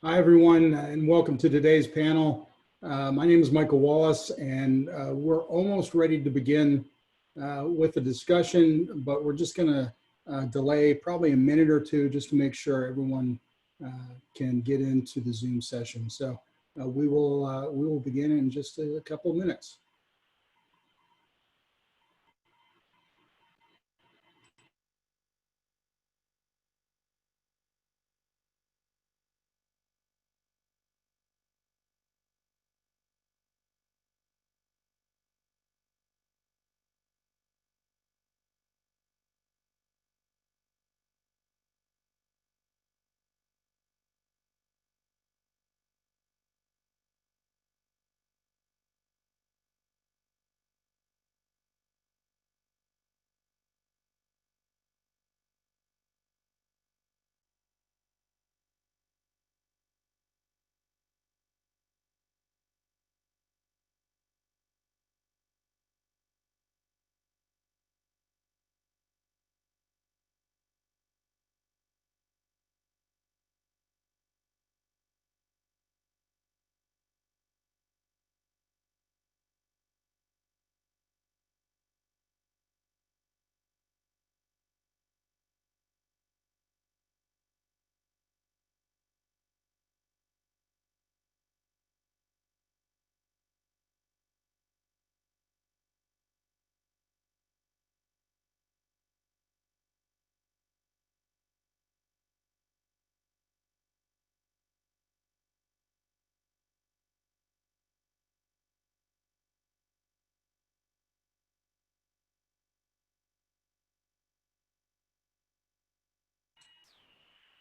Hi, everyone, and welcome to today's panel. My name is Michael Wallace, and we're almost ready to begin with the discussion, but we're just going to delay probably a minute or two just to make sure everyone can get into the Zoom session. So we will begin in just a couple of minutes.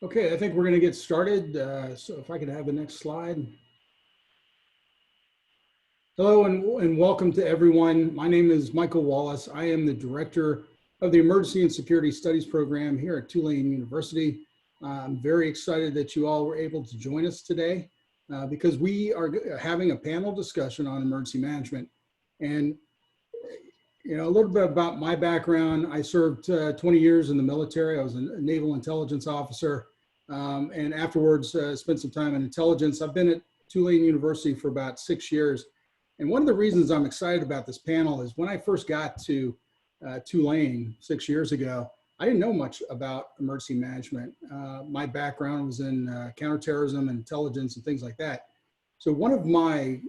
Okay, I think we're going to get started. So if I could have the next slide. Hello and welcome to everyone. My name is Michael Wallace. I am the director of the Emergency and Security Studies program here at Tulane University. I'm very excited that you all were able to join us today because we are having a panel discussion on emergency management. And a little bit about my background. I served 20 years in the military. I was a naval intelligence officer, and afterwards spent some time in intelligence. I've been at Tulane University for about 6 years. And one of the reasons I'm excited about this panel is when I first got to Tulane 6 years ago, I didn't know much about emergency management. My background was in counterterrorism and intelligence and things like that. So one of my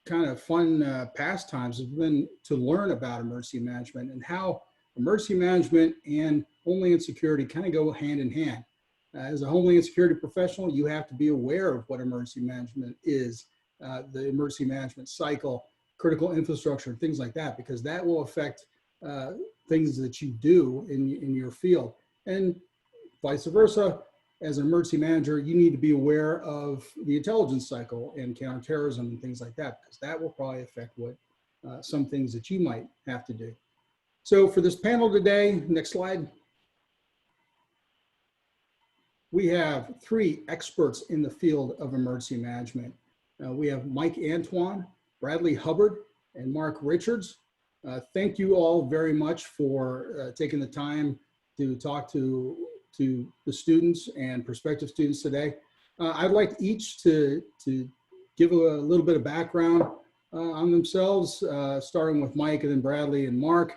kind of fun pastimes has been to learn about emergency management and how emergency management and Homeland Security kind of go hand in hand. As a Homeland Security professional, you have to be aware of what emergency management is, the emergency management cycle, critical infrastructure, and things like that, because that will affect things that you do in your field. And vice versa, as an emergency manager, you need to be aware of the intelligence cycle and counterterrorism and things like that, because that will probably affect what some things that you might have to do. So for this panel today, next slide. We have three experts in the field of emergency management. We have Mike Antoine, Bradley Hubbard, and Mark Richards. Thank you all very much for taking the time to talk to the students and prospective students today. I'd like each to give a little bit of background on themselves, starting with Mike and then Bradley and Mark.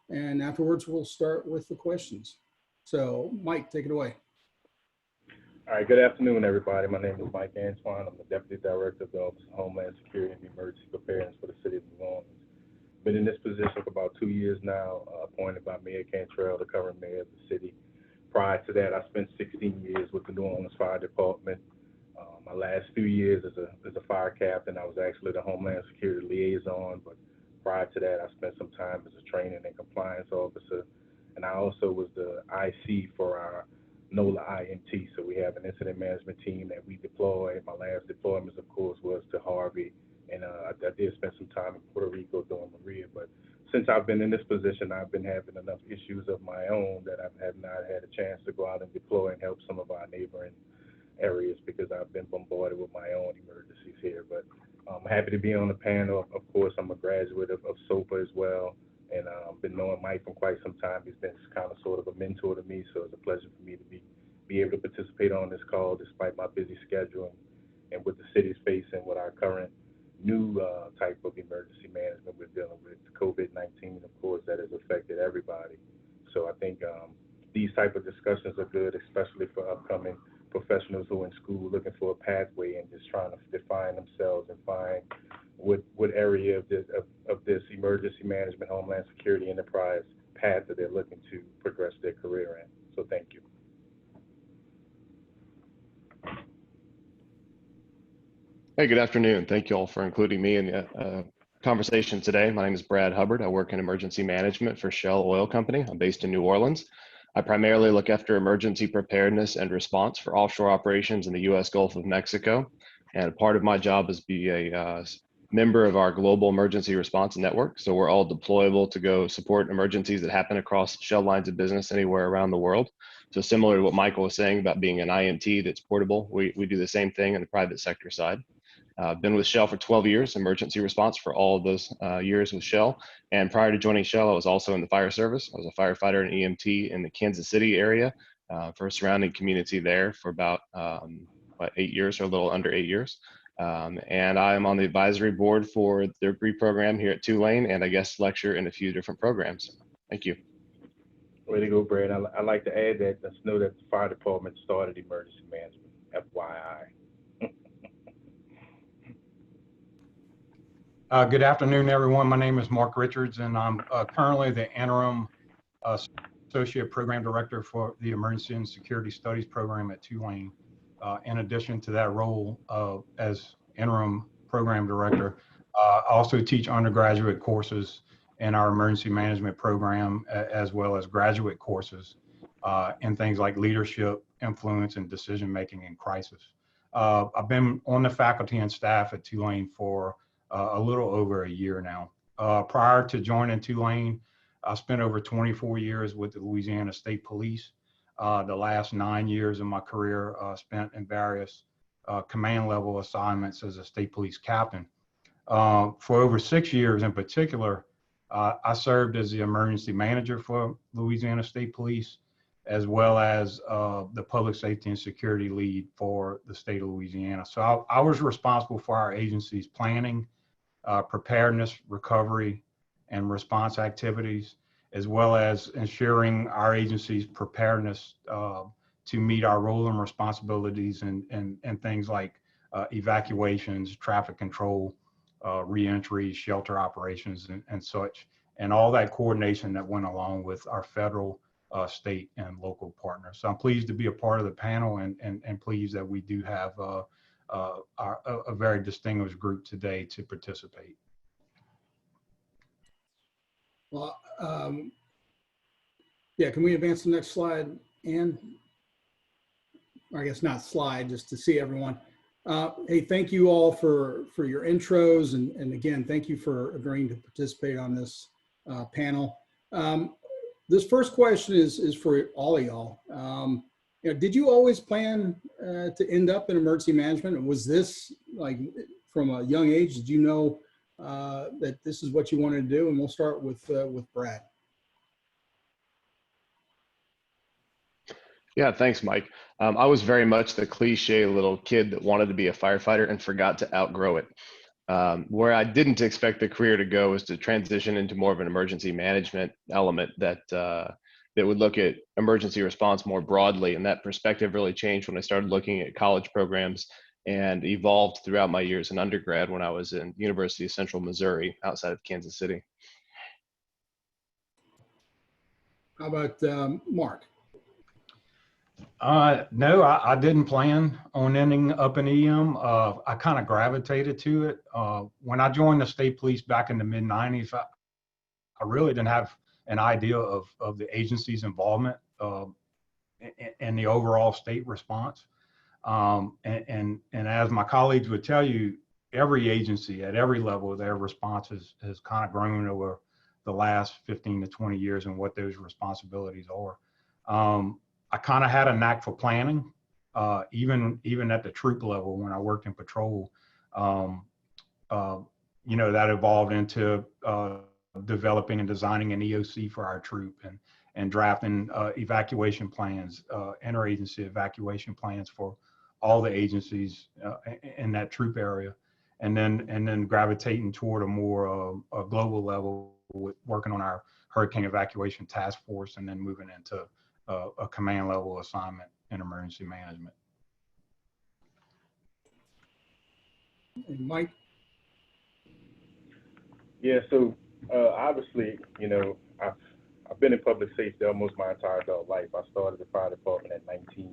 And afterwards, we'll start with the questions. So Mike, take it away. All right, good afternoon, everybody. My name is Mike Antoine. I'm the Deputy Director of the Office of Homeland Security and Emergency Preparedness for the City of New Orleans. Been in this position for about 2 years now, appointed by Mayor Cantrell, the current mayor of the city. Prior to that, I spent 16 years with the New Orleans Fire Department. My last few years as a fire captain, I was actually the Homeland Security liaison, but prior to that, I spent some time as a training and compliance officer. And I also was the IC for our NOLA INT. So we have an incident management team that we deploy. My last deployment, of course, was to Harvey. And I did spend some time in Puerto Rico doing Maria. But since I've been in this position, I've been having enough issues of my own that I have not had a chance to go out and deploy and help some of our neighboring areas because I've been bombarded with my own emergencies here. But I'm happy to be on the panel. Of course, I'm a graduate of SoPA as well. And I've been knowing Mike for quite some time. He's been kind of sort of a mentor to me. So it's a pleasure for me to be able to participate on this call despite my busy schedule and and what the city is facing with our current new type of emergency management we're dealing with, COVID-19, of course, that has affected everybody. So I think these type of discussions are good, especially for upcoming professionals who are in school looking for a pathway and just trying to define themselves and find what area of this emergency management, homeland security enterprise path that they're looking to progress their career in. So thank you. Hey, good afternoon. Thank you all for including me in the conversation today. My name is Brad Hubbard. I work in emergency management for Shell Oil Company. I'm based in New Orleans. I primarily look after emergency preparedness and response for offshore operations in the U.S. Gulf of Mexico. And part of my job is be a member of our global emergency response network. So we're all deployable to go support emergencies that happen across Shell lines of business anywhere around the world. So similar to what Michael was saying about being an IMT that's portable, we do the same thing in the private sector side. I've been with Shell for 12 years, emergency response for all of those years with Shell. And prior to joining Shell, I was also in the fire service. I was a firefighter and EMT in the Kansas City area for a surrounding community there for about 8 years, or a little under 8 years. And I am on the advisory board for the degree program here at Tulane, and I guest lecture in a few different programs. Thank you. Way to go, Brad. I'd like to add that let's know that the fire department started emergency management, FYI. Good afternoon, everyone. My name is Mark Richards, and I'm currently the interim associate program director for the Emergency and Security Studies program at Tulane. In addition to that role as interim program director, I also teach undergraduate courses in our emergency management program, as well as graduate courses in things like leadership, influence, and decision-making in crisis. I've been on the faculty and staff at Tulane for a little over a year now. Prior to joining Tulane, I spent over 24 years with the Louisiana State Police. The last 9 years of my career spent in various command level assignments as a state police captain. For over 6 years in particular, I served as the emergency manager for Louisiana State Police, as well as the public safety and security lead for the state of Louisiana. So I was responsible for our agency's planning, preparedness, recovery, and response activities, as well as ensuring our agency's preparedness to meet our role and responsibilities and things like evacuations, traffic control, reentry, shelter operations, and such, and all that coordination that went along with our federal, state, and local partners. So I'm pleased to be a part of the panel and pleased that we do have a very distinguished group today to participate. Well, yeah, can we advance the next slide, Ann? Or I guess not slide, just to see everyone. Hey, thank you all for your intros, and again, thank you for agreeing to participate on this panel. This first question is for all of y'all. You know, did you always plan to end up in emergency management? Was this like from a young age? Did you know that this is what you wanted to do? And we'll start with Brad. Yeah, thanks, Mike. I was very much the cliche little kid that wanted to be a firefighter and forgot to outgrow it. Where I didn't expect the career to go was to transition into more of an emergency management element that would look at emergency response more broadly. And that perspective really changed when I started looking at college programs and evolved throughout my years in undergrad when I was in University of Central Missouri outside of Kansas City. How about Mark? No, I didn't plan on ending up in EM. I kind of gravitated to it. When I joined the state police back in the mid-90s, I really didn't have an idea of the agency's involvement in the overall state response. And as my colleagues would tell you, every agency at every level, their response has kind of grown over the last 15 to 20 years and what those responsibilities are. I kind of had a knack for planning, even at the troop level when I worked in patrol. You know, that evolved into developing and designing an EOC for our troop and drafting evacuation plans, interagency evacuation plans for all the agencies in that troop area, and then gravitating toward a more a global level with working on our hurricane evacuation task force, and then moving into a command level assignment in emergency management. And Mike? Yeah, so obviously, you know, I've been in public safety almost my entire adult life. I started the fire department at 19.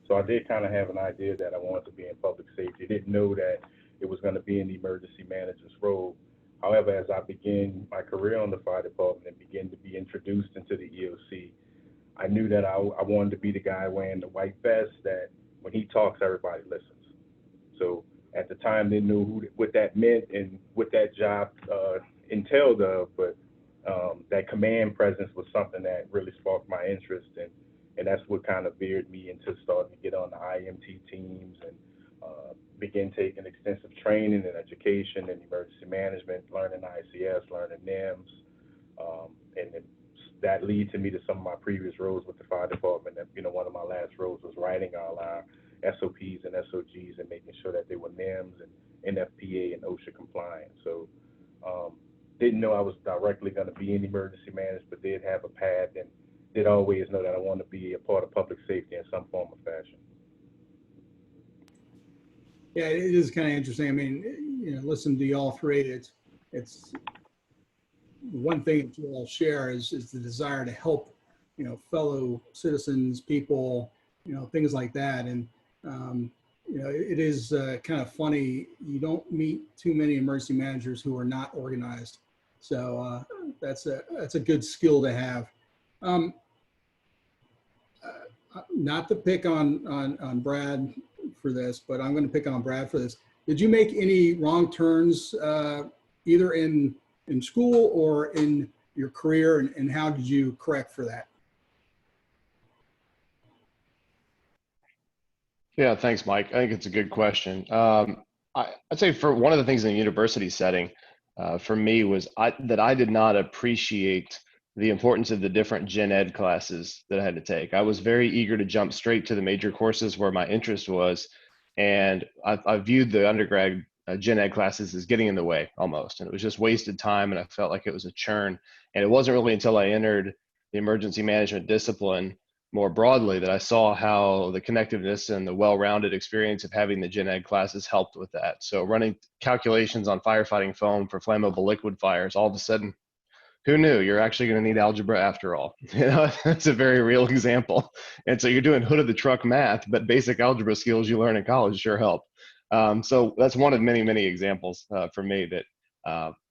So I did kind of have an idea that I wanted to be in public safety. Didn't know that it was going to be in the emergency manager's role. However, as I began my career on the fire department and began to be introduced into the EOC, I knew that I wanted to be the guy wearing the white vest that when he talks, everybody listens. So at the time, didn't know what that meant and what that job entailed of, but that command presence was something that really sparked my interest, and that's what kind of veered me into starting to get on the IMT teams and begin taking extensive training and education in emergency management, learning ICS, learning NIMS, and then that lead to me to some of my previous roles with the fire department. You know, one of my last roles was writing all our SOPs and SOGs and making sure that they were NIMS and NFPA and OSHA compliant. So didn't know I was directly going to be in emergency management, but did have a path and did always know that I wanted to be a part of public safety in some form or fashion. Yeah, it is kind of interesting. I mean, you know, listen to y'all three. It's one thing that you all share is the desire to help, you know, fellow citizens, people, you know, things like that. And you know, it is kind of funny. You don't meet too many emergency managers who are not organized. So that's a good skill to have. Not to pick on Brad for this, but I'm going to pick on Brad for this. Did you make any wrong turns either in school or in your career, and how did you correct for that? Yeah, thanks, Mike. I think it's a good question. I'd say for one of the things in the university setting, for me was that I did not appreciate the importance of the different gen ed classes that I had to take. I was very eager to jump straight to the major courses where my interest was, and I viewed the undergrad gen ed classes as getting in the way almost, and it was just wasted time, and I felt like it was a churn. And it wasn't really until I entered the emergency management discipline more broadly that I saw how the connectiveness and the well-rounded experience of having the gen ed classes helped with that. So running calculations on firefighting foam for flammable liquid fires, all of a sudden, who knew you're actually going to need algebra after all? You know, that's a very real example. And so you're doing hood of the truck math, but basic algebra skills you learn in college sure help. So that's one of many, many examples for me that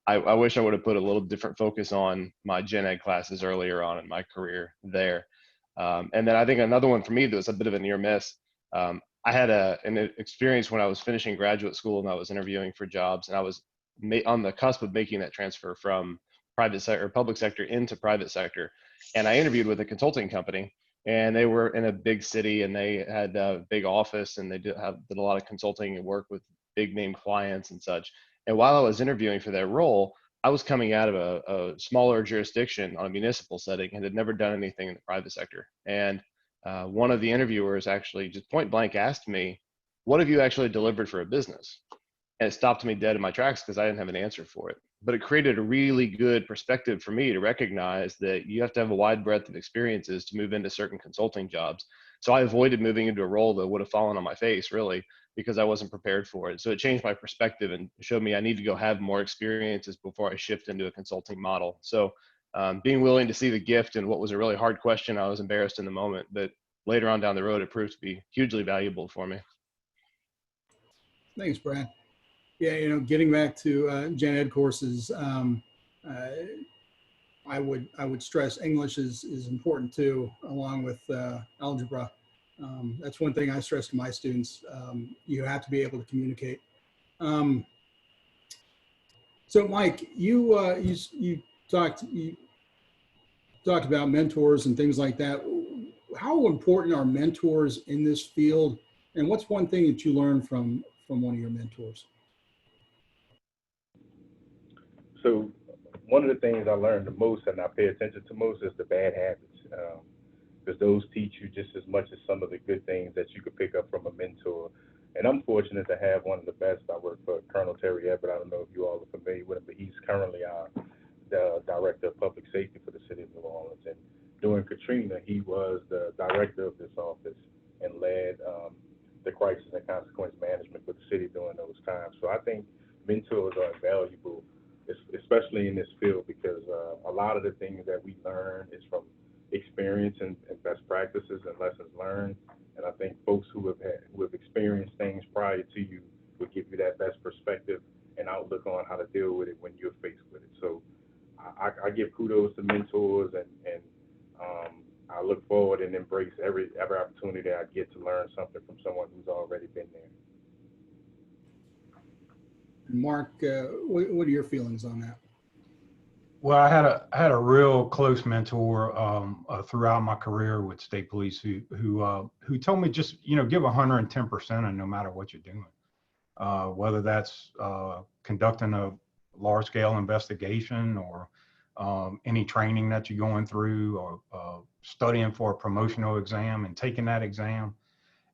I wish I would have put a little different focus on my gen ed classes earlier on in my career there. And then I think another one for me that was a bit of a near miss. I had an experience when I was finishing graduate school and I was interviewing for jobs, and I was on the cusp of making that transfer from private sector, public sector into private sector. And I interviewed with a consulting company, and they were in a big city, and they had a big office, and they did a lot of consulting and work with big name clients and such. And while I was interviewing for that role, I was coming out of a smaller jurisdiction on a municipal setting and had never done anything in the private sector. And one of the interviewers actually just point blank asked me, "What have you actually delivered for a business?" And it stopped me dead in my tracks because I didn't have an answer for it. But it created a really good perspective for me to recognize that you have to have a wide breadth of experiences to move into certain consulting jobs. So I avoided moving into a role that would have fallen on my face, really, because I wasn't prepared for it. So it changed my perspective and showed me I need to go have more experiences before I shift into a consulting model. So being willing to see the gift in what was a really hard question, I was embarrassed in the moment, but later on down the road, it proved to be hugely valuable for me. Thanks, Brad. Yeah, you know, getting back to gen ed courses, I would stress English is important too, along with algebra. That's one thing I stress to my students. You have to be able to communicate. So, Mike, you talked about mentors and things like that. How important are mentors in this field? And what's one thing that you learned from one of your mentors? So one of the things I learned the most and I pay attention to most is the bad habits. because those teach you just as much as some of the good things that you could pick up from a mentor. And I'm fortunate to have one of the best. I work for Colonel Terry Everett. I don't know if you all are familiar with him, but he's currently the director of public safety for the city of New Orleans. And during Katrina, he was the director of this office and led the crisis and consequence management for the city during those times. So I think mentors are invaluable, especially in this field, because a lot of the things that we learn is from experience and best practices and lessons learned. And I think folks who have experienced things prior to you will give you that best perspective and outlook on how to deal with it when you're faced with it. So I give kudos to mentors, and I look forward and embrace every opportunity I get to learn something from someone who's already been there. Mark, what are your feelings on that? Well, I had a real close mentor throughout my career with state police who told me just, give 110% and no matter what you're doing, whether that's conducting a large scale investigation or any training that you're going through, or studying for a promotional exam and taking that exam,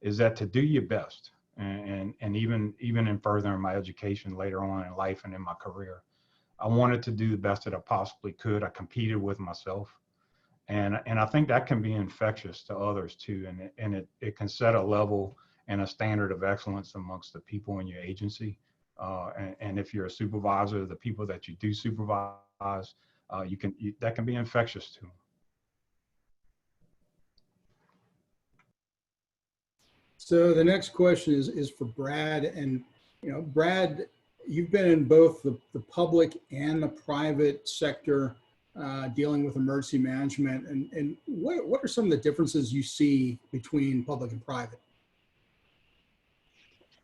is that to do your best. And even in furthering my education later on in life and in my career, I wanted to do the best that I possibly could. I competed with myself. And I think that can be infectious to others too. And it can set a level and a standard of excellence amongst the people in your agency. And if you're a supervisor, the people that you do supervise, that can be infectious to them. So the next question is for Brad. And, Brad, you've been in both the public and the private sector dealing with emergency management. And what are some of the differences you see between public and private?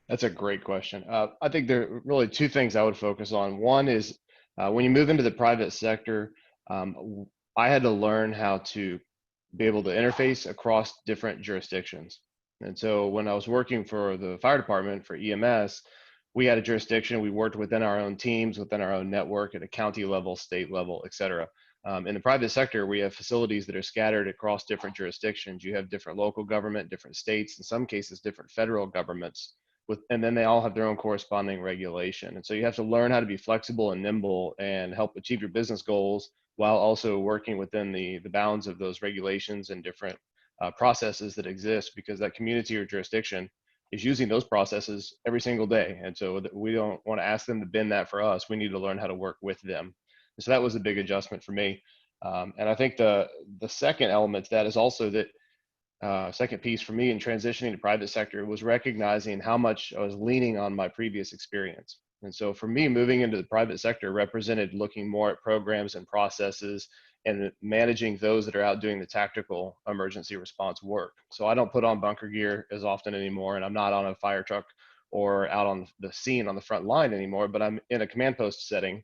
That's a great question. I think there are really two things I would focus on. One is when you move into the private sector, I had to learn how to be able to interface across different jurisdictions. And so when I was working for the fire department for EMS, we had a jurisdiction. We worked within our own teams, within our own network at a county level, state level, et cetera. In the private sector, we have facilities that are scattered across different jurisdictions. You have different local government, different states, in some cases, different federal governments, and then they all have their own corresponding regulation. And so you have to learn how to be flexible and nimble and help achieve your business goals while also working within the bounds of those regulations and different processes that exist, because that community or jurisdiction is using those processes every single day. And so we don't want to ask them to bend that for us. We need to learn how to work with them. And so that was a big adjustment for me. And I think the second element to that is also that second piece for me in transitioning to private sector was recognizing how much I was leaning on my previous experience. And so for me, moving into the private sector represented looking more at programs and processes and managing those that are out doing the tactical emergency response work. So I don't put on bunker gear as often anymore, and I'm not on a fire truck or out on the scene on the front line anymore, but I'm in a command post setting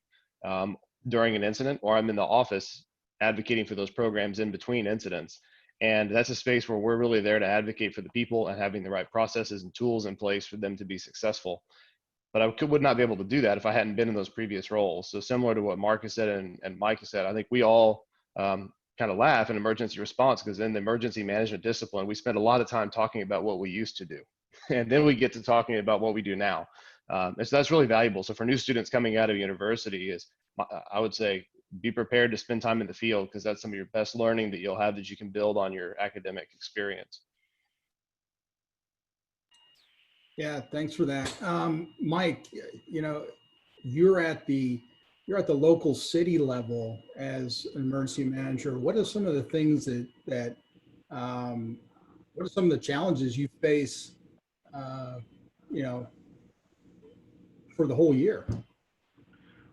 during an incident, or I'm in the office advocating for those programs in between incidents. And that's a space where we're really there to advocate for the people and having the right processes and tools in place for them to be successful. But I would not be able to do that if I hadn't been in those previous roles. So similar to what Mark has said and Mike has said, I think we all kind of laugh in emergency response, because in the emergency management discipline, we spend a lot of time talking about what we used to do. And then we get to talking about what we do now. And so that's really valuable. So for new students coming out of university, I would say, be prepared to spend time in the field, because that's some of your best learning that you'll have that you can build on your academic experience. Yeah, thanks for that. Mike, you're at the local city level as an emergency manager. What are some of the things what are some of the challenges you face, for the whole year?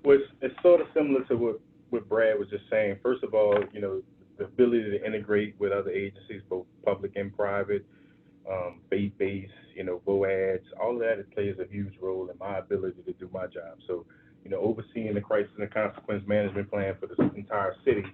Well, it's sort of similar to what Brad was just saying. First of all, the ability to integrate with other agencies, both public and private, faith-based, VOADs, all of that, it plays a huge role in my ability to do my job. So, overseeing the crisis and consequence management plan for the entire city,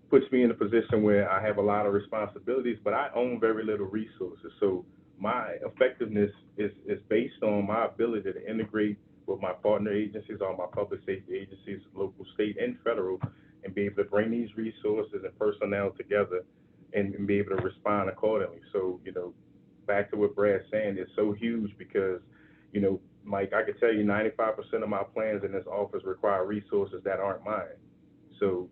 puts me in a position where I have a lot of responsibilities, but I own very little resources. So my effectiveness is based on my ability to integrate with my partner agencies, all my public safety agencies, local, state, and federal, and be able to bring these resources and personnel together and be able to respond accordingly. So, back to what Brad's saying, it's so huge because, Mike, I could tell you 95% of my plans in this office require resources that aren't mine. So,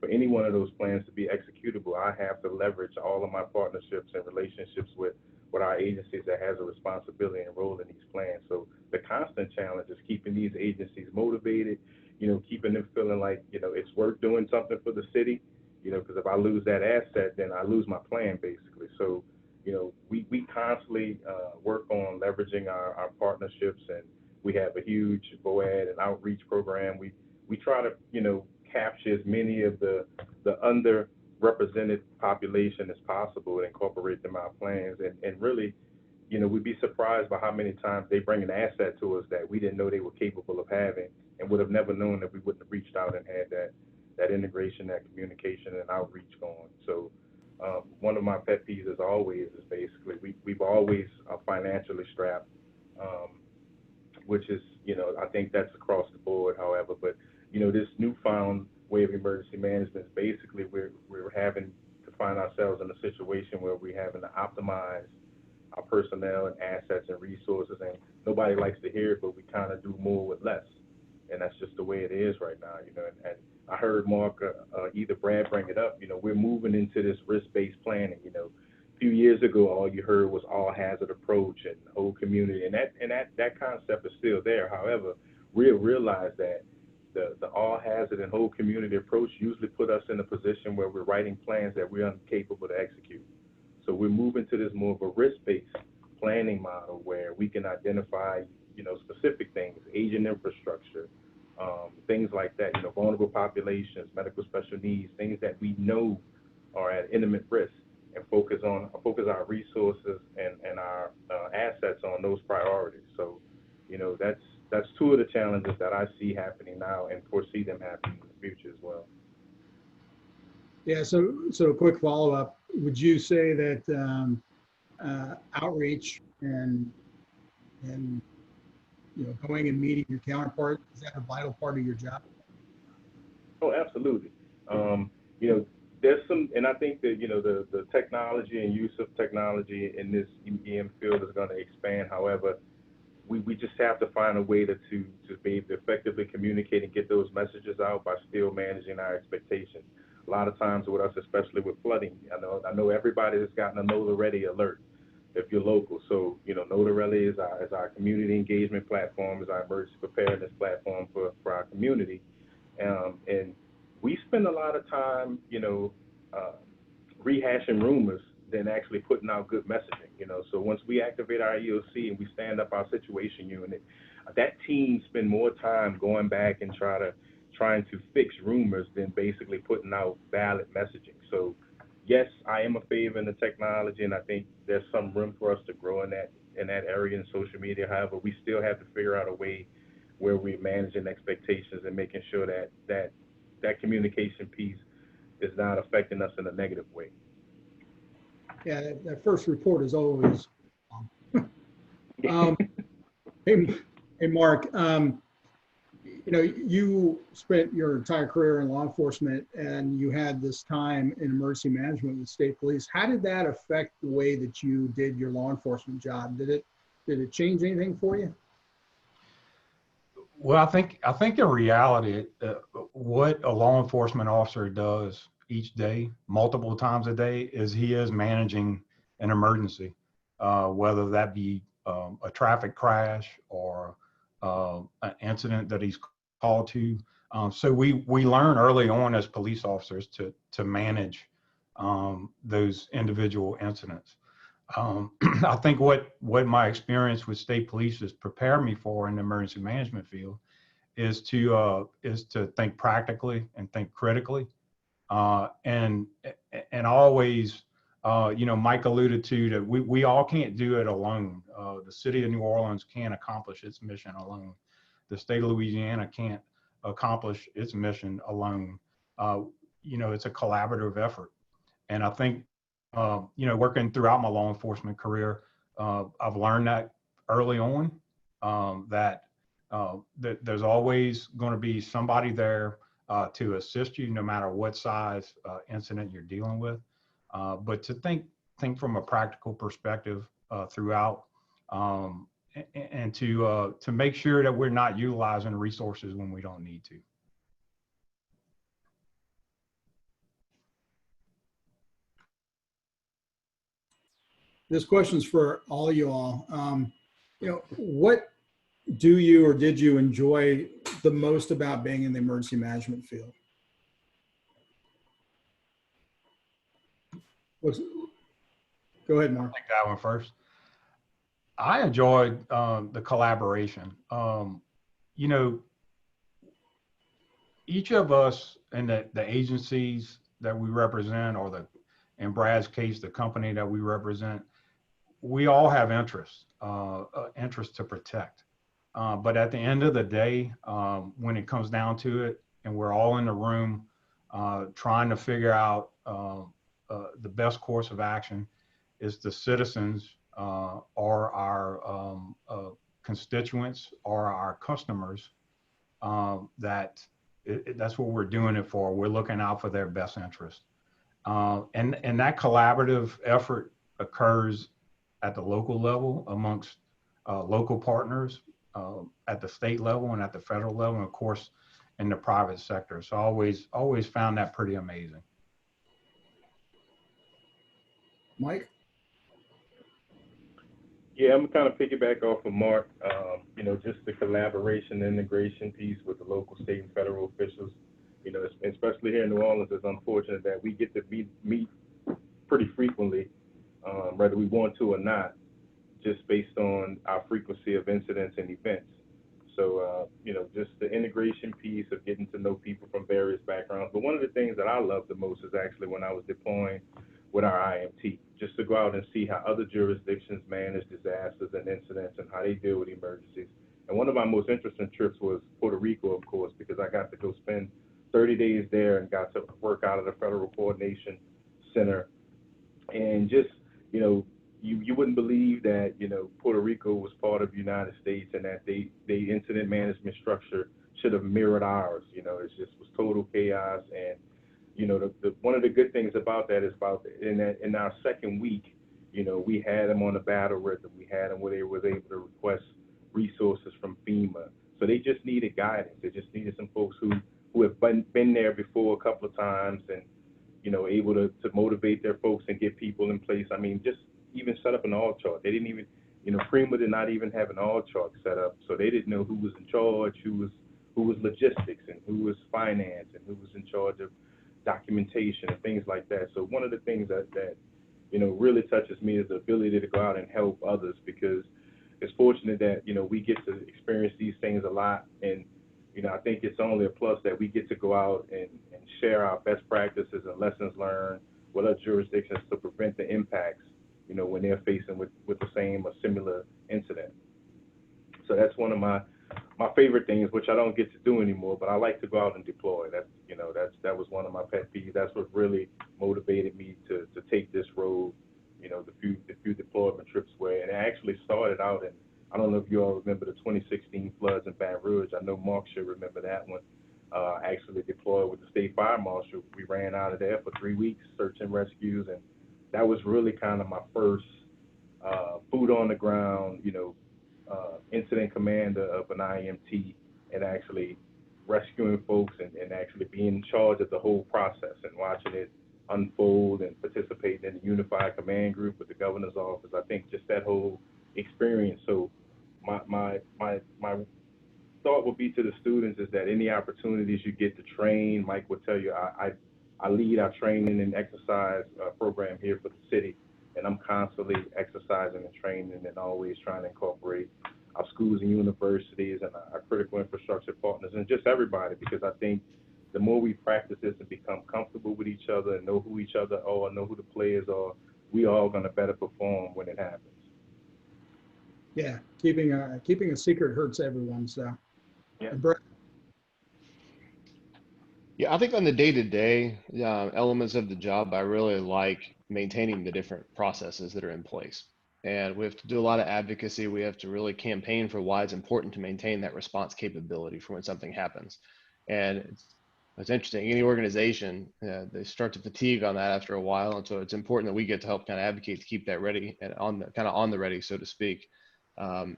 for any one of those plans to be executable, I have to leverage all of my partnerships and relationships with our agencies that has a responsibility and role in these plans. So the constant challenge is keeping these agencies motivated, keeping them feeling like, it's worth doing something for the city, because if I lose that asset, then I lose my plan basically. So, we constantly work on leveraging our partnerships, and we have a huge BOAD and outreach program. We try to, capture as many of the underrepresented population as possible and incorporate them in our plans. And really, we'd be surprised by how many times they bring an asset to us that we didn't know they were capable of having, and would have never known that we wouldn't have reached out and had that integration, that communication and outreach going. So one of my pet peeves is basically we've always financially strapped, which is, I think that's across the board, however, but this newfound way of emergency management is basically we're having to find ourselves in a situation where we're having to optimize our personnel and assets and resources, and nobody likes to hear it, but we kind of do more with less, and that's just the way it is right now. And I heard Mark, either Brad bring it up. We're moving into this risk-based planning. A few years ago, all you heard was all hazard approach and whole community, and that concept is still there. However, we realize that the all hazard and whole community approach usually put us in a position where we're writing plans that we're incapable to execute. So we're moving to this more of a risk-based planning model where we can identify, specific things, aging infrastructure, things like that, vulnerable populations, medical special needs, things that we know are at imminent risk, and focus our resources and our assets on those priorities. So, that's two of the challenges that I see happening now and foresee them happening in the future as well. Yeah, so a quick follow-up. Would you say that outreach and going and meeting your counterpart, is that a vital part of your job? Oh, absolutely. There's some, and I think that the technology and use of technology in this EM field is going to expand. However, we just have to find a way to be able to effectively communicate and get those messages out by still managing our expectations. A lot of times with us, especially with flooding, I know everybody has gotten a Know the Ready alert if you're local. So, Know the Ready is our community engagement platform, is our emergency preparedness platform for our community. And we spend a lot of time, rehashing rumors than actually putting out good messaging. So once we activate our EOC and we stand up our situation unit, that team spend more time going back and trying to fix rumors than basically putting out valid messaging. So yes, I am a favor in the technology, and I think there's some room for us to grow in that area in social media. However, we still have to figure out a way where we're managing expectations and making sure that communication piece is not affecting us in a negative way. Yeah, that first report is always. Hey, Mark. You spent your entire career in law enforcement, and you had this time in emergency management with state police. How did that affect the way that you did your law enforcement job? Did it change anything for you? Well, I think in reality, what a law enforcement officer does each day, multiple times a day, is he is managing an emergency, whether that be a traffic crash or an incident that he's called to. So we learn early on as police officers to manage those individual incidents. I think what my experience with state police has prepared me for in the emergency management field is to think practically and think critically, and always, Mike alluded to that we all can't do it alone. The city of New Orleans can't accomplish its mission alone. The state of Louisiana can't accomplish its mission alone. It's a collaborative effort, and I think working throughout my law enforcement career, I've learned that early on, that there's always going to be somebody there to assist you no matter what size incident you're dealing with. But to think from a practical perspective throughout, and to make sure that we're not utilizing resources when we don't need to. This question's for all you all. What do you or did you enjoy the most about being in the emergency management field? Go ahead, Mark. I'll take that one first. I enjoyed the collaboration. Each of us in the agencies that we represent, or in Brad's case, the company that we represent, we all have interests to protect. But at the end of the day, when it comes down to it, and we're all in the room trying to figure out the best course of action, is the citizens or our constituents or our customers, that's what we're doing it for. We're looking out for their best interest. And that collaborative effort occurs at the local level amongst local partners, at the state level and at the federal level, and of course in the private sector. So I always found that pretty amazing. Mike? Yeah, I'm kind of piggyback off of Mark. Just the collaboration, integration piece with the local, state, and federal officials. Especially here in New Orleans, it's unfortunate that we get to meet pretty frequently, whether we want to or not, just based on our frequency of incidents and events. So, just the integration piece of getting to know people from various backgrounds. But one of the things that I love the most is actually when I was deploying with our IMT, just to go out and see how other jurisdictions manage disasters and incidents and how they deal with emergencies. And one of my most interesting trips was Puerto Rico, of course, because I got to go spend 30 days there and got to work out of the Federal Coordination Center. And just, you wouldn't believe that, Puerto Rico was part of the United States and that they incident management structure should have mirrored ours. It just was total chaos. And, one of the good things about that is in our second week, we had them on a battle rhythm. We had them where they was able to request resources from FEMA. So they just needed guidance. They just needed some folks who have been there before a couple of times and, able to motivate their folks and get people in place. I mean, just even set up an org chart. They didn't even, FEMA did not even have an org chart set up. So they didn't know who was in charge, who was logistics, and who was finance, and who was in charge of documentation and things like that. So one of the things that really touches me is the ability to go out and help others, because it's fortunate that, we get to experience these things a lot. And, I think it's only a plus that we get to go out and share our best practices and lessons learned with other jurisdictions to prevent the impacts, when they're facing with the same or similar incident. So that's one of my favorite things, which I don't get to do anymore, but I like to go out and deploy. That was one of my pet peeves. That's what really motivated me to take this road, the few deployment trips where, and it actually started out in, I don't know if you all remember the 2016 floods in Baton Rouge. I know Mark should remember that one. Actually deployed with the state fire marshal. We ran out of there for 3 weeks, search and rescues, and that was really kind of my first boot on the ground, incident commander of an IMT, and actually rescuing folks and actually being in charge of the whole process and watching it unfold and participating in the unified command group with the governor's office. I think just that whole experience. So my thought would be to the students is that any opportunities you get to train, Mike will tell you, I lead our training and exercise program here for the city, and I'm constantly exercising and training and always trying to incorporate our schools and universities and our critical infrastructure partners and just everybody, because I think the more we practice this and become comfortable with each other and know who each other are, know who the players are, we all going to better perform when it happens. Yeah, keeping a secret hurts everyone. So, yeah. Brett? Yeah, I think on the day-to-day elements of the job, I really like maintaining the different processes that are in place. And we have to do a lot of advocacy. We have to really campaign for why it's important to maintain that response capability for when something happens. And It's interesting. Any organization, they start to fatigue on that after a while, and so it's important that we get to help kind of advocate to keep that ready and on the ready, so to speak, and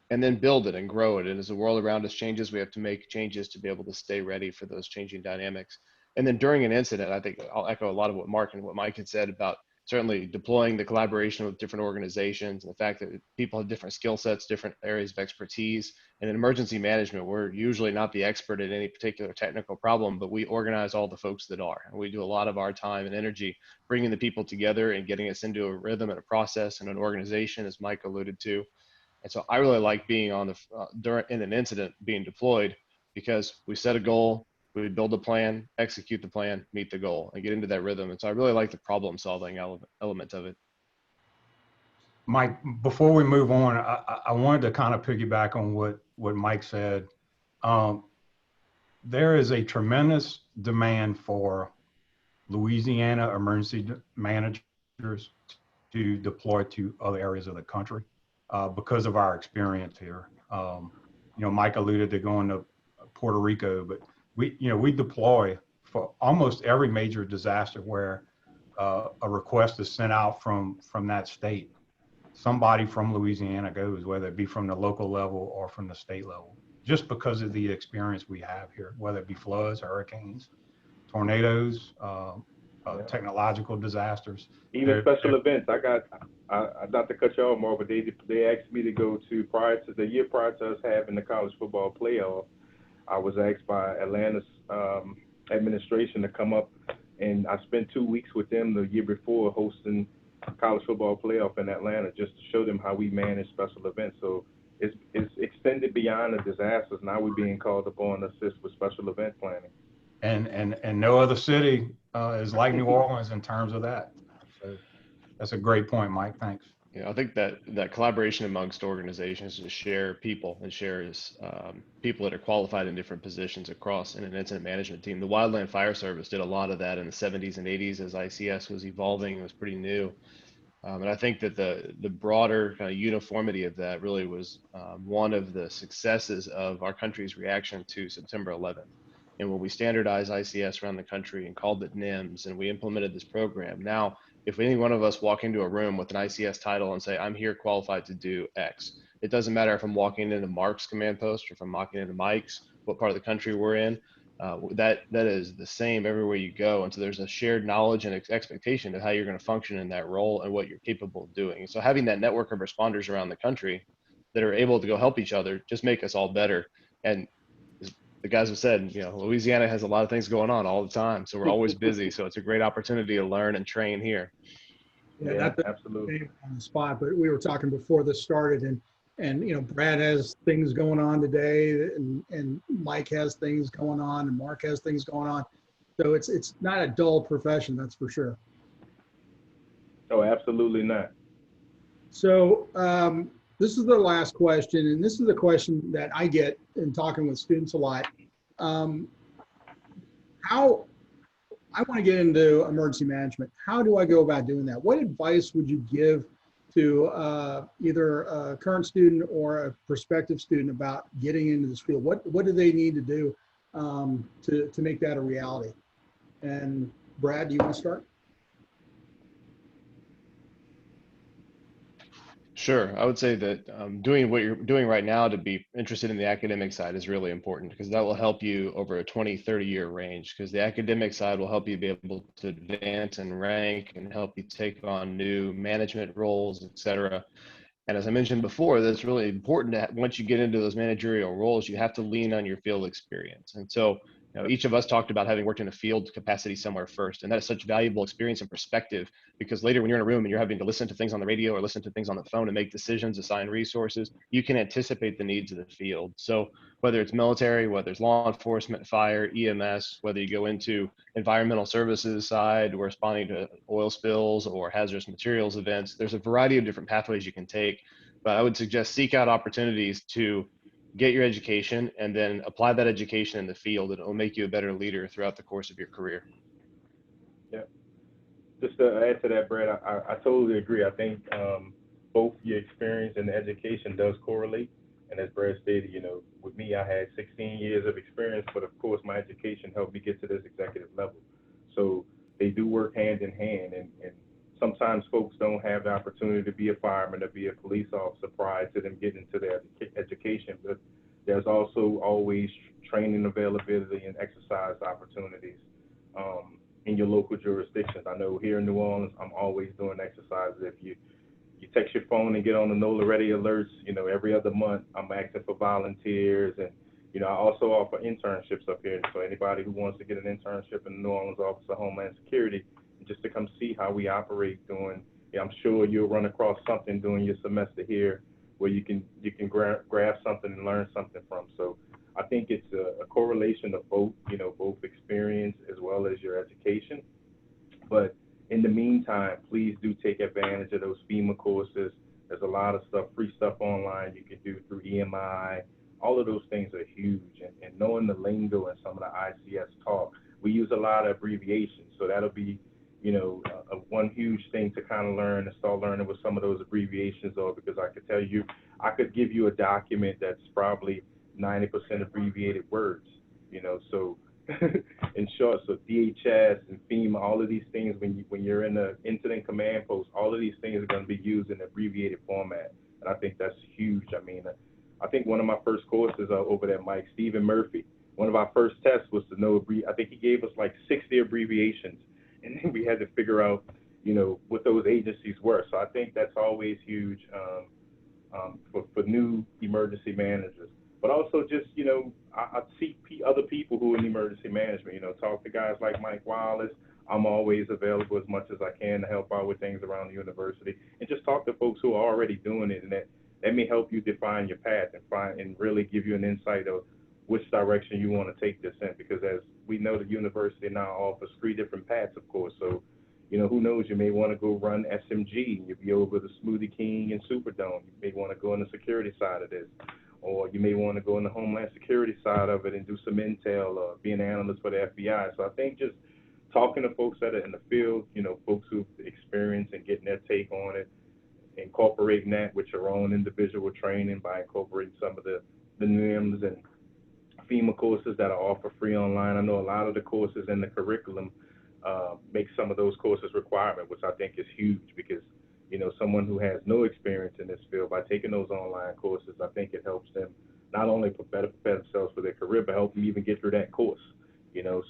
then build it and grow it. And as the world around us changes, we have to make changes to be able to stay ready for those changing dynamics. And then during an incident, I think I'll echo a lot of what Mark and what Mike had said about certainly deploying the collaboration with different organizations and the fact that people have different skill sets, different areas of expertise. And in emergency management, we're usually not the expert at any particular technical problem, but we organize all the folks that are. And we do a lot of our time and energy bringing the people together and getting us into a rhythm and a process and an organization, as Mike alluded to. And so I really like being on in an incident being deployed, because we set a goal, we build a plan, execute the plan, meet the goal, and get into that rhythm. And so I really like the problem solving element of it. Mike, before we move on, I wanted to kind of piggyback on what Mike said. There is a tremendous demand for Louisiana emergency managers to deploy to other areas of the country because of our experience here. Mike alluded to going to Puerto Rico, but we deploy for almost every major disaster where a request is sent out from that state. Somebody from Louisiana goes, whether it be from the local level or from the state level, just because of the experience we have here, whether it be floods, hurricanes, tornadoes, technological disasters. Even special events. Not to cut you off more, but they asked me to go to the year prior to us having the college football playoff. I was asked by Atlanta's administration to come up, and I spent 2 weeks with them the year before hosting college football playoff in Atlanta, just to show them how we manage special events. So it's extended beyond the disasters. Now we're being called upon to assist with special event planning. And no other city is like New Orleans in terms of that. So that's a great point, Mike. Thanks. Yeah, I think that collaboration amongst organizations to share people and shares people that are qualified in different positions across in an incident management team. The Wildland Fire Service did a lot of that in the 70s and 80s as ICS was evolving. It was pretty new. And I think that the broader kind of uniformity of that really was one of the successes of our country's reaction to September 11th. And when we standardized ICS around the country and called it NIMS, and we implemented this program, now if any one of us walk into a room with an ICS title and say, I'm here qualified to do X, it doesn't matter if I'm walking into Mark's command post or if I'm walking into Mike's, what part of the country we're in, that is the same everywhere you go. And so there's a shared knowledge and expectation of how you're going to function in that role and what you're capable of doing. And so having that network of responders around the country that are able to go help each other just make us all better. And the guys have said, Louisiana has a lot of things going on all the time, so we're always busy. So it's a great opportunity to learn and train here. Yeah, absolutely. On the spot, but we were talking before this started, and Brad has things going on today, and Mike has things going on, and Mark has things going on. So it's not a dull profession, that's for sure. Oh, absolutely not. So this is the last question, and this is the question that I get in talking with students a lot. How I want to get into emergency management. How do I go about doing that? What advice would you give to either a current student or a prospective student about getting into this field? What do they need to do to make that a reality? And Brad, do you want to start? Sure. I would say that doing what you're doing right now to be interested in the academic side is really important, because that will help you over a 20, 30-year range, because the academic side will help you be able to advance and rank and help you take on new management roles, et cetera. And as I mentioned before, that's really important that once you get into those managerial roles, you have to lean on your field experience. And so each of us talked about having worked in a field capacity somewhere first, and that is such valuable experience and perspective, because later when you're in a room and you're having to listen to things on the radio or listen to things on the phone and make decisions, assign resources, you can anticipate the needs of the field. So whether it's military, whether it's law enforcement, fire, EMS, whether you go into environmental services side, or responding to oil spills or hazardous materials events, there's a variety of different pathways you can take. But I would suggest seek out opportunities to get your education and then apply that education in the field, and it will make you a better leader throughout the course of your career. Yeah. Just to add to that, Brad, I totally agree. I think both your experience and the education does correlate. And as Brad stated, with me, I had 16 years of experience, but of course, my education helped me get to this executive level. So they do work hand in hand, and sometimes folks don't have the opportunity to be a fireman or be a police officer prior to them getting into their education, but there's also always training availability and exercise opportunities in your local jurisdictions. I know here in New Orleans, I'm always doing exercises. If you text your phone and get on the NOLA Ready alerts, every other month, I'm asking for volunteers. And, I also offer internships up here. So anybody who wants to get an internship in the New Orleans Office of Homeland Security, just to come see how we operate doing, I'm sure you'll run across something during your semester here where you can grab something and learn something from. So I think it's a correlation of both, both experience as well as your education. But in the meantime, please do take advantage of those FEMA courses. There's a lot of stuff, free stuff online you can do through EMI. All of those things are huge. And knowing the lingo and some of the ICS talk, we use a lot of abbreviations. So that'll be, one huge thing to kind of learn and start learning what some of those abbreviations are, because I could tell you, I could give you a document that's probably 90% abbreviated words, so in short, so DHS and FEMA, all of these things, when you're in the incident command post, all of these things are going to be used in abbreviated format. And I think that's huge. I mean, I think one of my first courses over there, Mike, Stephen Murphy, one of our first tests was to know, I think he gave us like 60 abbreviations. And then we had to figure out, what those agencies were. So I think that's always huge for new emergency managers. But also just, I see other people who are in emergency management, talk to guys like Mike Wallace. I'm always available as much as I can to help out with things around the university, and just talk to folks who are already doing it, and that may help you define your path and really give you an insight of which direction you want to take this in, because as we know, the university now offers 3 different paths, of course. So, who knows, you may want to go run SMG, you'll be over the Smoothie King and Superdome. You may want to go on the security side of this, or you may want to go on the Homeland Security side of it and do some intel or be an analyst for the FBI. So I think just talking to folks that are in the field, folks who've experienced and getting their take on it, incorporating that with your own individual training by incorporating some of the NIMS and FEMA courses that are offered free online. I know a lot of the courses in the curriculum make some of those courses requirement, which I think is huge, because someone who has no experience in this field, by taking those online courses, I think it helps them not only prepare themselves for their career, but help them even get through that course.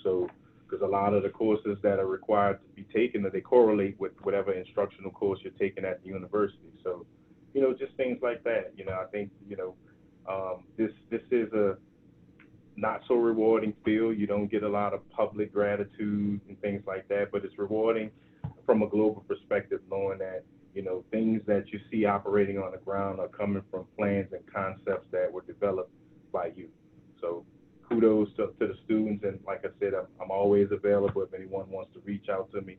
So because a lot of the courses that are required to be taken, that they correlate with whatever instructional course you're taking at the university. So, just things like that. I think this is a not so rewarding field. You don't get a lot of public gratitude and things like that, but it's rewarding from a global perspective, knowing that things that you see operating on the ground are coming from plans and concepts that were developed by you. So kudos to the students, and like I said, I'm always available if anyone wants to reach out to me.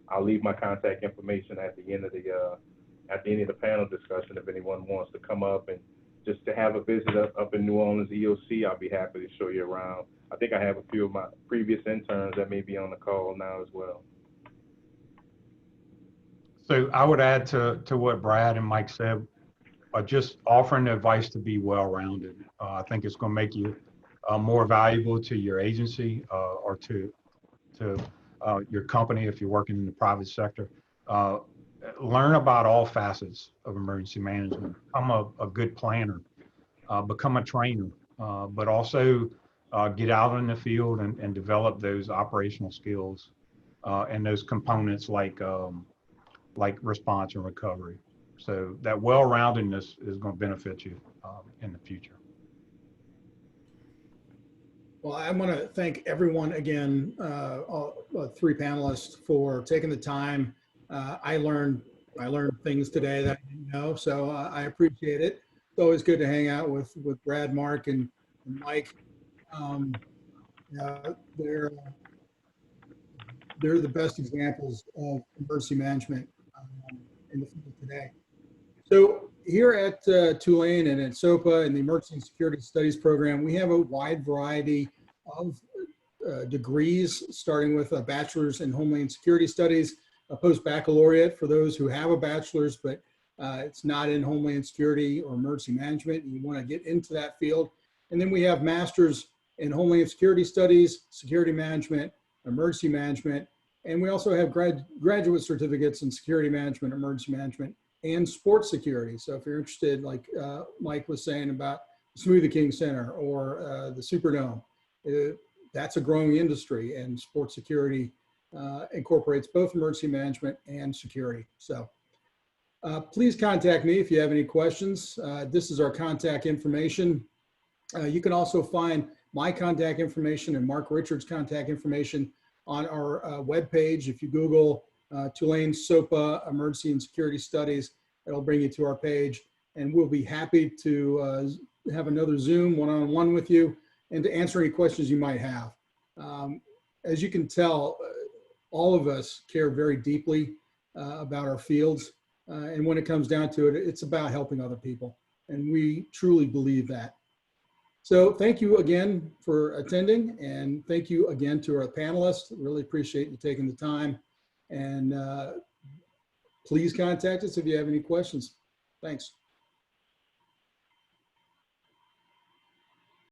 I'll leave my contact information at the end of the panel discussion. If anyone wants to come up and just to have a visit up in New Orleans EOC, I'll be happy to show you around. I think I have a few of my previous interns that may be on the call now as well. So I would add to what Brad and Mike said, just offering advice to be well-rounded. I think it's going to make you more valuable to your agency or to your company if you're working in the private sector. Learn about all facets of emergency management. Become a good planner, become a trainer, but also get out in the field and develop those operational skills and those components like response and recovery. So that well-roundedness is going to benefit you in the future. Well, I want to thank everyone again, all 3 panelists, for taking the time. I learned things today that I didn't know, so I appreciate it. It's always good to hang out with Brad, Mark, and Mike. They're the best examples of emergency management in the field today. So here at Tulane and at SoPA and the Emergency and Security Studies program, we have a wide variety of degrees, starting with a bachelor's in Homeland Security Studies, a post-baccalaureate for those who have a bachelor's, but It's not in Homeland Security or emergency management. You want to get into that field. And then we have masters in Homeland Security Studies, Security Management, Emergency Management, and we also have graduate certificates in Security Management, Emergency Management, and Sports Security. So if you're interested, like Mike was saying about Smoothie King Center or the Superdome, that's a growing industry, and sports security incorporates both emergency management and security. So please contact me if you have any questions. This is our contact information. You can also find my contact information and Mark Richards' contact information on our webpage. If you Google Tulane SoPA Emergency and Security Studies, it'll bring you to our page, and we'll be happy to have another Zoom one-on-one with you and to answer any questions you might have. As you can tell, all of us care very deeply about our fields, and when it comes down to it, it's about helping other people, and we truly believe that. So thank you again for attending, and thank you again to our panelists. Really appreciate you taking the time, and please contact us if you have any questions. Thanks.